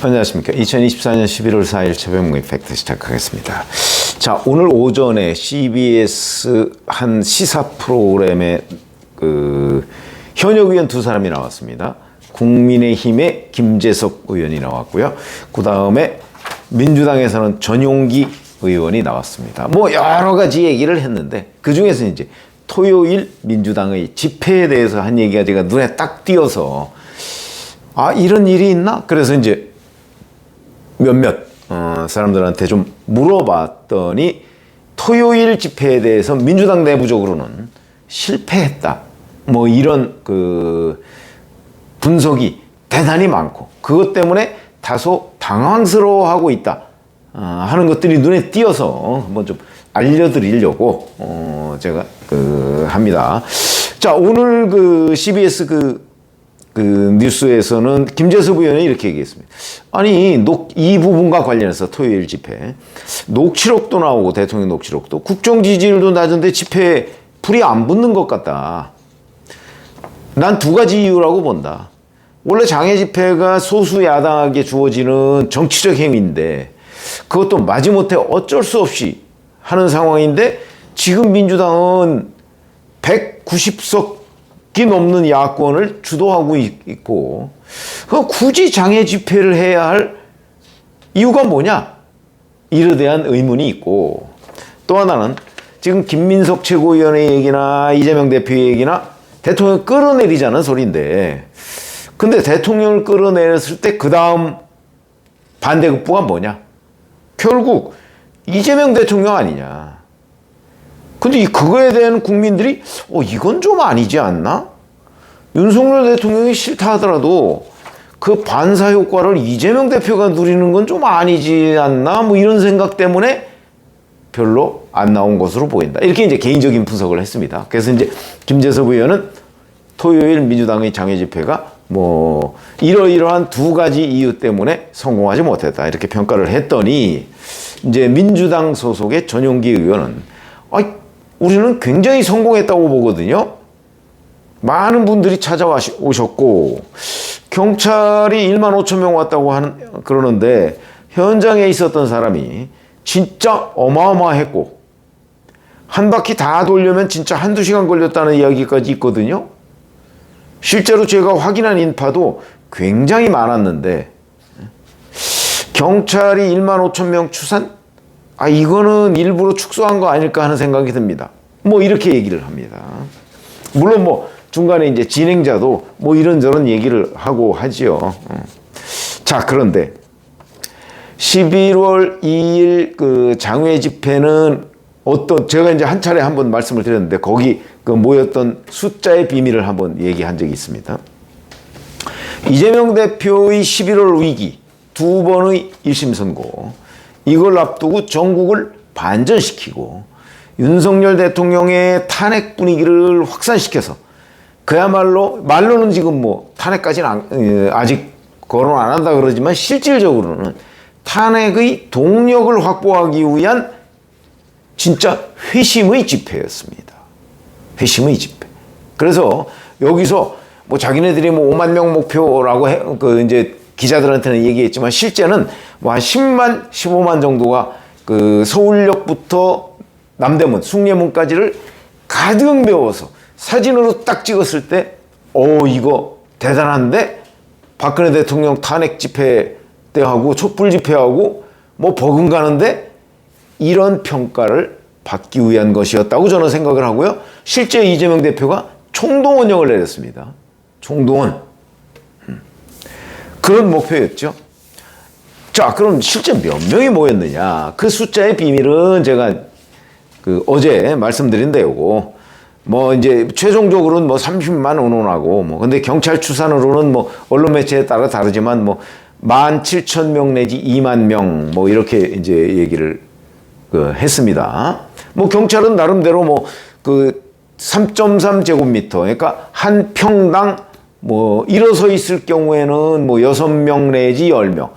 안녕하십니까. 2024년 11월 4일 최병무 이펙트 시작하겠습니다. 자, 오늘 오전에 CBS 한 시사 프로그램에 현역 의원 두 사람이 나왔습니다. 국민의힘의 김재석 의원이 나왔고요. 그 다음에 민주당에서는 전용기 의원이 나왔습니다. 뭐 여러 가지 얘기를 했는데 그 중에서 이제 토요일 민주당의 집회에 대해서 한 얘기가 제가 눈에 딱 띄어서 이런 일이 있나? 그래서 이제 몇몇 사람들한테 좀 물어봤더니 토요일 집회에 대해서 민주당 내부적으로는 실패했다. 뭐 이런 분석이 대단히 많고 그것 때문에 다소 당황스러워하고 있다 하는 것들이 눈에 띄어서 한번 좀 알려드리려고 제가 합니다. 자, 오늘 CBS 뉴스에서는 김재섭 의원이 이렇게 얘기했습니다. 아니, 이 부분과 관련해서 토요일 집회 녹취록도 나오고 대통령 녹취록도 국정 지지율도 낮은데 집회에 불이 안 붙는 것 같다. 난 두 가지 이유라고 본다. 원래 장애 집회가 소수 야당에게 주어지는 정치적 행위인데 그것도 마지못해 어쩔 수 없이 하는 상황인데 지금 민주당은 190석 이 넘는 야권을 주도하고 있고 굳이 장애 집회를 해야 할 이유가 뭐냐? 이에 대한 의문이 있고 또 하나는 지금 김민석 최고위원의 얘기나 이재명 대표의 얘기나 대통령을 끌어내리자는 소리인데 근데 대통령을 끌어내렸을 때 그 다음 반대급부가 뭐냐? 결국 이재명 대통령 아니냐? 근데 그거에 대한 국민들이 이건 좀 아니지 않나? 윤석열 대통령이 싫다 하더라도 그 반사 효과를 이재명 대표가 누리는 건 좀 아니지 않나? 뭐 이런 생각 때문에 별로 안 나온 것으로 보인다. 이렇게 이제 개인적인 분석을 했습니다. 그래서 이제 김재섭 의원은 토요일 민주당의 장애 집회가 뭐 이러이러한 두 가지 이유 때문에 성공하지 못했다. 이렇게 평가를 했더니 이제 민주당 소속의 전용기 의원은 우리는 굉장히 성공했다고 보거든요. 많은 분들이 찾아오셨고 경찰이 1만 5천 명 왔다고 그러는데 현장에 있었던 사람이 진짜 어마어마했고 한 바퀴 다 돌려면 진짜 한두 시간 걸렸다는 이야기까지 있거든요. 실제로 제가 확인한 인파도 굉장히 많았는데 경찰이 1만 5천 명 추산? 이거는 일부러 축소한 거 아닐까 하는 생각이 듭니다. 뭐 이렇게 얘기를 합니다. 물론 뭐 중간에 이제 진행자도 뭐 이런저런 얘기를 하고 하지요. 자, 그런데 11월 2일 장외 집회는 제가 이제 한 차례 한번 말씀을 드렸는데 거기 모였던 숫자의 비밀을 한번 얘기한 적이 있습니다. 이재명 대표의 11월 위기, 두 번의 1심 선고, 이걸 앞두고 전국을 반전시키고 윤석열 대통령의 탄핵 분위기를 확산시켜서 말로는 지금 뭐 탄핵까지는 아직 거론 안 한다 그러지만 실질적으로는 탄핵의 동력을 확보하기 위한 진짜 회심의 집회였습니다. 회심의 집회. 그래서 여기서 뭐 자기네들이 뭐 5만 명 목표라고 이제 기자들한테는 얘기했지만 실제는 뭐 한 10만, 15만 정도가 서울역부터 남대문, 숭례문까지를 가득 메워서 사진으로 딱 찍었을 때 이거 대단한데? 박근혜 대통령 탄핵 집회 때하고 촛불 집회하고 뭐 버금가는데 이런 평가를 받기 위한 것이었다고 저는 생각을 하고요. 실제 이재명 대표가 총동원령을 내렸습니다. 총동원. 그런 목표였죠. 자, 그럼 실제 몇 명이 모였느냐? 그 숫자의 비밀은 제가 어제 말씀드린 대로고, 뭐 이제 최종적으로는 뭐 30만 원하고 근데 경찰 추산으로는 뭐 언론 매체에 따라 다르지만 뭐 17,000명 내지 2만 명 뭐 이렇게 이제 얘기를 했습니다. 뭐 경찰은 나름대로 뭐 3.3 제곱미터, 그러니까 한 평당 뭐 일어서 있을 경우에는 뭐 6명 내지 10명.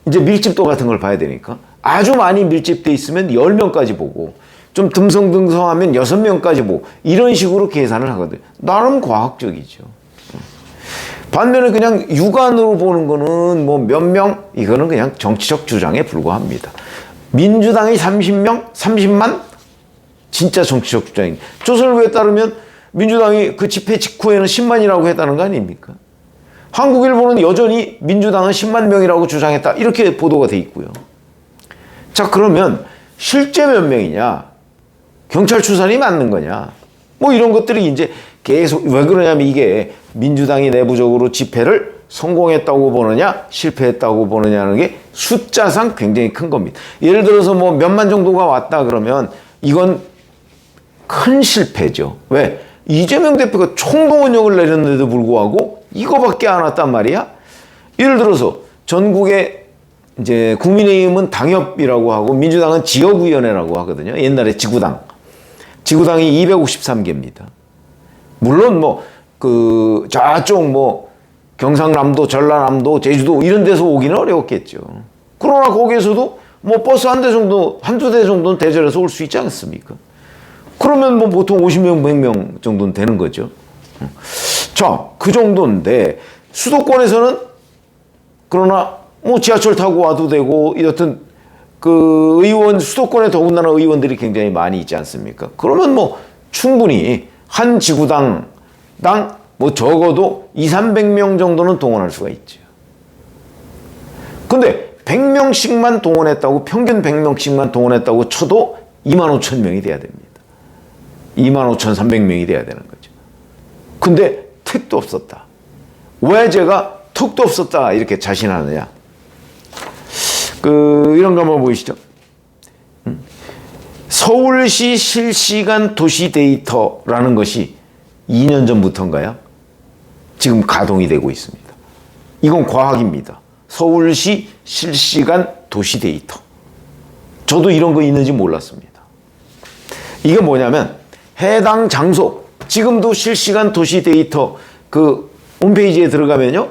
이제 밀집도 같은 걸 봐야 되니까 아주 많이 밀집돼 있으면 10명까지 보고 좀 듬성듬성하면 6명까지 보고 이런 식으로 계산을 하거든요. 나름 과학적이죠. 반면에 그냥 육안으로 보는 거는 뭐 몇 명, 이거는 그냥 정치적 주장에 불과합니다. 민주당이 30명, 30만? 진짜 정치적 주장입니다. 조선일보에 따르면 민주당이 그 집회 직후에는 10만이라고 했다는 거 아닙니까? 한국일보는 여전히 민주당은 10만 명이라고 주장했다. 이렇게 보도가 돼 있고요. 자, 그러면 실제 몇 명이냐? 경찰 추산이 맞는 거냐? 뭐 이런 것들이 이제 계속, 왜 그러냐면 이게 민주당이 내부적으로 집회를 성공했다고 보느냐, 실패했다고 보느냐는 게 숫자상 굉장히 큰 겁니다. 예를 들어서 뭐 몇만 정도가 왔다 그러면 이건 큰 실패죠. 왜? 이재명 대표가 총동원령을 내렸는데도 불구하고 이거밖에 안 왔단 말이야? 예를 들어서 전국에 이제 국민의힘은 당협이라고 하고 민주당은 지역위원회라고 하거든요. 옛날에 지구당. 지구당이 253개입니다. 물론 뭐 그 저쪽 뭐 경상남도, 전라남도, 제주도 이런 데서 오기는 어려웠겠죠. 그러나 거기에서도 뭐 버스 한 대 정도, 한두 대 정도는 대절해서 올 수 있지 않습니까? 그러면 뭐 보통 50명, 100명 정도는 되는 거죠. 자, 그 정도인데 수도권에서는 그러나 뭐 지하철 타고 와도 되고 여튼 그 의원, 수도권에 더군다나 의원들이 굉장히 많이 있지 않습니까? 그러면 뭐 충분히 한 지구당 뭐 적어도 200~300명 정도는 동원할 수가 있죠. 근데 100명씩만 동원했다고, 평균 100명씩만 동원했다고 쳐도 25,000명이 돼야 됩니다. 25,300명이 돼야 되는 거죠. 근데 택도 없었다. 왜 제가 턱도 없었다 이렇게 자신하느냐? 이런 거 한번 보이시죠? 서울시 실시간 도시 데이터라는 것이 2년 전부터인가요? 지금 가동이 되고 있습니다. 이건 과학입니다. 서울시 실시간 도시 데이터. 저도 이런 거 있는지 몰랐습니다. 이게 뭐냐면 해당 장소, 지금도 실시간 도시 데이터 그 홈페이지에 들어가면요.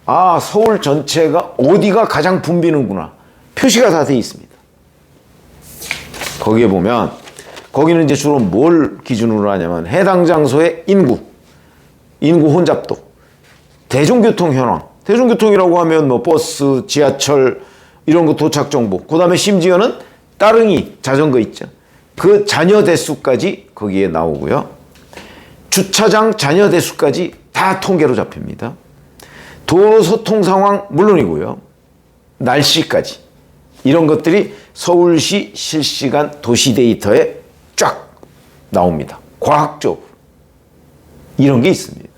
아, 서울 전체가 어디가 가장 붐비는구나. 표시가 다 돼 있습니다. 거기에 보면 거기는 이제 주로 뭘 기준으로 하냐면 해당 장소의 인구 혼잡도, 대중교통 현황. 대중교통이라고 하면 뭐 버스, 지하철 이런 거 도착 정보. 그다음에 심지어는 따릉이, 자전거 있죠. 그 잔여 대수까지 거기에 나오고요. 주차장 잔여 대수까지 다 통계로 잡힙니다. 도로 소통 상황 물론이고요. 날씨까지. 이런 것들이 서울시 실시간 도시 데이터에 쫙 나옵니다. 과학적으로. 이런 게 있습니다.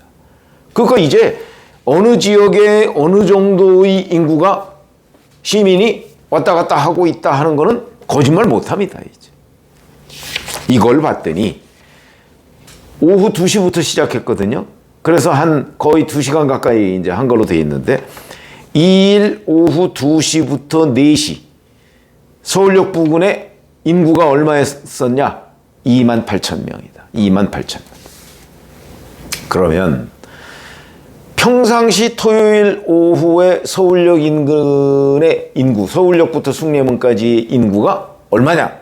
그러니까 이제 어느 지역에 어느 정도의 인구가, 시민이 왔다 갔다 하고 있다 하는 거는 거짓말 못 합니다, 이제. 이걸 봤더니 오후 2시부터 시작했거든요. 그래서 한 거의 2시간 가까이 이제 한 걸로 돼 있는데 2일 오후 2시부터 4시 서울역 부근에 인구가 얼마였었냐? 28,000명이다. 28,000명. 그러면 평상시 토요일 오후에 서울역 인근의 인구, 서울역부터 숭례문까지의 인구가 얼마냐?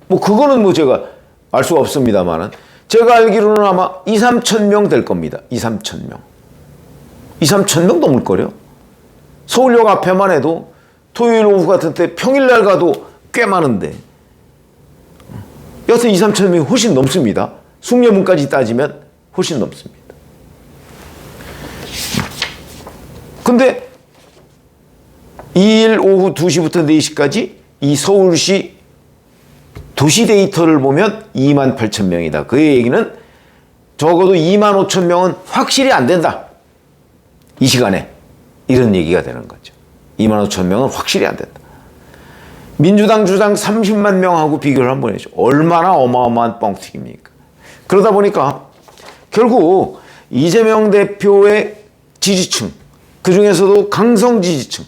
뭐 그거는 뭐 제가 알 수가 없습니다만은 제가 알기로는 아마 2~3,000명 될 겁니다. 2~3,000명. 2~3,000명 넘을 거래요. 서울역 앞에만 해도 토요일 오후 같은 때 평일날 가도 꽤 많은데 여튼 2~3,000명이 훨씬 넘습니다. 숭례문까지 따지면 훨씬 넘습니다. 근데 2일 오후 2시부터 4시까지 이 서울시 도시 데이터를 보면 28,000명이다. 그의 얘기는 적어도 25,000명은 확실히 안 된다. 이 시간에. 이런 얘기가 되는 거죠. 25,000명은 확실히 안 된다. 민주당 주당 30만 명하고 비교를 한번 해줘. 얼마나 어마어마한 뻥튀기입니까? 그러다 보니까 결국 이재명 대표의 지지층, 그 중에서도 강성 지지층,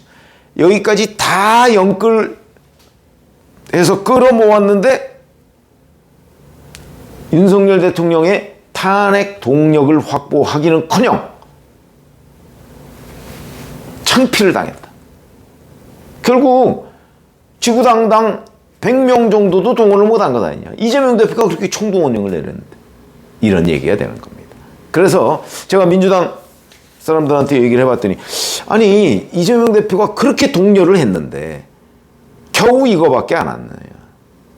여기까지 다 연끌해서 끌어모았는데 윤석열 대통령의 탄핵 동력을 확보하기는커녕 창피를 당했다. 결국 지구당당 100명 정도도 동원을 못한 것 아니냐. 이재명 대표가 그렇게 총동원령을 내렸는데 이런 얘기가 되는 겁니다. 그래서 제가 민주당 사람들한테 얘기를 해봤더니 아니 이재명 대표가 그렇게 독려를 했는데 겨우 이거밖에 안 왔네요.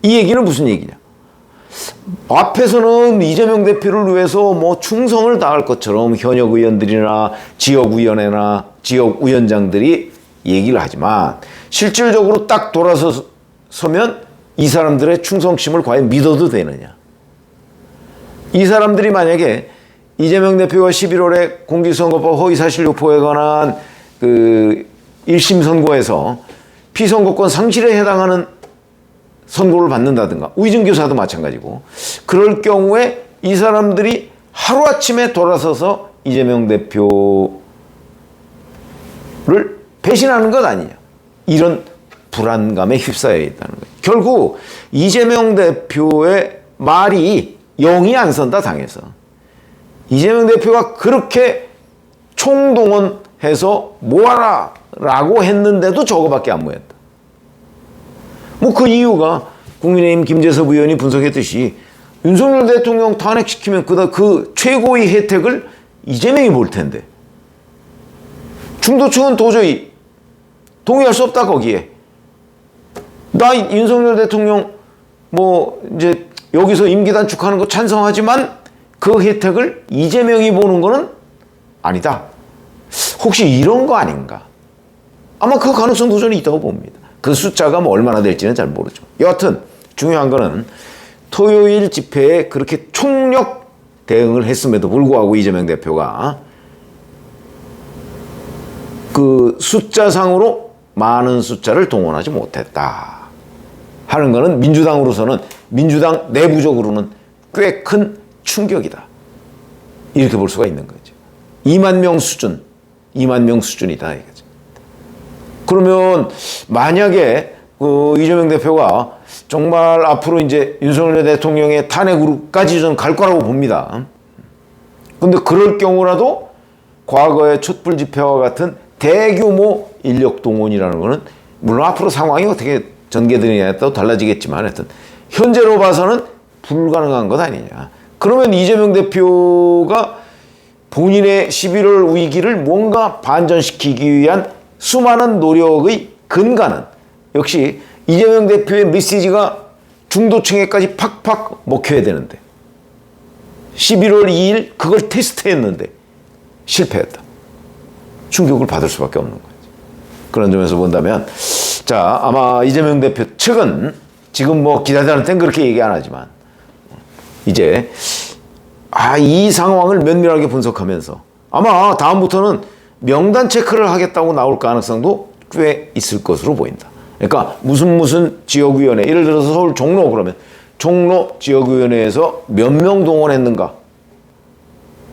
이 얘기는 무슨 얘기냐? 앞에서는 이재명 대표를 위해서 뭐 충성을 다할 것처럼 현역 의원들이나 지역위원회나 지역위원장들이 얘기를 하지만 실질적으로 딱 돌아서면 이 사람들의 충성심을 과연 믿어도 되느냐? 이 사람들이 만약에 이재명 대표가 11월에 공직선거법 허위사실 유포에 관한 그 1심 선고에서 피선거권 상실에 해당하는 선고를 받는다든가 위증교사도 마찬가지고 그럴 경우에 이 사람들이 하루아침에 돌아서서 이재명 대표를 배신하는 것 아니냐 이런 불안감에 휩싸여 있다는 거예요. 결국 이재명 대표의 말이 영이 안 선다 당해서 이재명 대표가 그렇게 총동원해서 모아라 라고 했는데도 저거밖에 안 모였다. 뭐 그 이유가 국민의힘 김재섭 의원이 분석했듯이 윤석열 대통령 탄핵시키면 그 최고의 혜택을 이재명이 볼 텐데 중도층은 도저히 동의할 수 없다 거기에. 나 윤석열 대통령 뭐 이제 여기서 임기 단축하는 거 찬성하지만 그 혜택을 이재명이 보는 거는 아니다. 혹시 이런 거 아닌가? 아마 그 가능성 도전이 있다고 봅니다. 그 숫자가 뭐 얼마나 될지는 잘 모르죠. 여하튼 중요한 거는 토요일 집회에 그렇게 총력 대응을 했음에도 불구하고 이재명 대표가 그 숫자상으로 많은 숫자를 동원하지 못했다 하는 거는 민주당으로서는 민주당 내부적으로는 꽤 큰 충격이다. 이렇게 볼 수가 있는 거죠. 2만 명 수준이다 이거죠. 그러면 만약에 그 이재명 대표가 정말 앞으로 이제 윤석열 대통령의 탄핵으로까지 저는 갈 거라고 봅니다. 근데 그럴 경우라도 과거의 촛불 집회와 같은 대규모 인력 동원이라는 거는 물론 앞으로 상황이 어떻게 전개되느냐에 따라 달라지겠지만 하여튼 현재로 봐서는 불가능한 것 아니냐. 그러면 이재명 대표가 본인의 11월 위기를 뭔가 반전시키기 위한 수많은 노력의 근간은 역시 이재명 대표의 메시지가 중도층에까지 팍팍 먹혀야 되는데 11월 2일 그걸 테스트했는데 실패했다. 충격을 받을 수밖에 없는 거죠. 그런 점에서 본다면 자 아마 이재명 대표 측은 지금 뭐 기자들한테는 그렇게 얘기 안 하지만 이제 이 상황을 면밀하게 분석하면서 아마 다음부터는 명단 체크를 하겠다고 나올 가능성도 꽤 있을 것으로 보인다. 그러니까 무슨 지역위원회 예를 들어서 서울 종로 그러면 종로 지역위원회에서 몇 명 동원했는가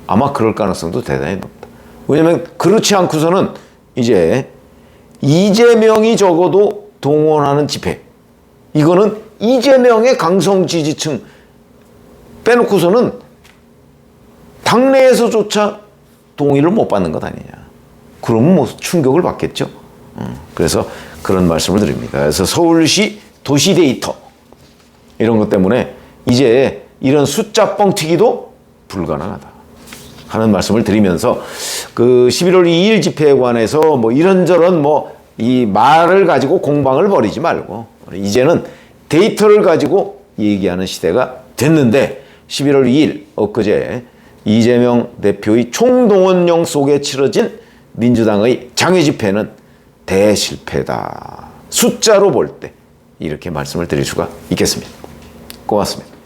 아마 그럴 가능성도 대단히 높다. 왜냐하면 그렇지 않고서는 이제 이재명이 적어도 동원하는 집회 이거는 이재명의 강성 지지층 빼놓고서는 당내에서조차 동의를 못 받는 것 아니냐. 그러면 뭐 충격을 받겠죠. 그래서 그런 말씀을 드립니다. 그래서 서울시 도시 데이터 이런 것 때문에 이제 이런 숫자 뻥튀기도 불가능하다 하는 말씀을 드리면서 그 11월 2일 집회에 관해서 뭐 이런저런 뭐 이 말을 가지고 공방을 벌이지 말고 이제는 데이터를 가지고 얘기하는 시대가 됐는데 11월 2일 엊그제 이재명 대표의 총동원령 속에 치러진 민주당의 장외 집회는 대실패다. 숫자로 볼 때 이렇게 말씀을 드릴 수가 있겠습니다. 고맙습니다.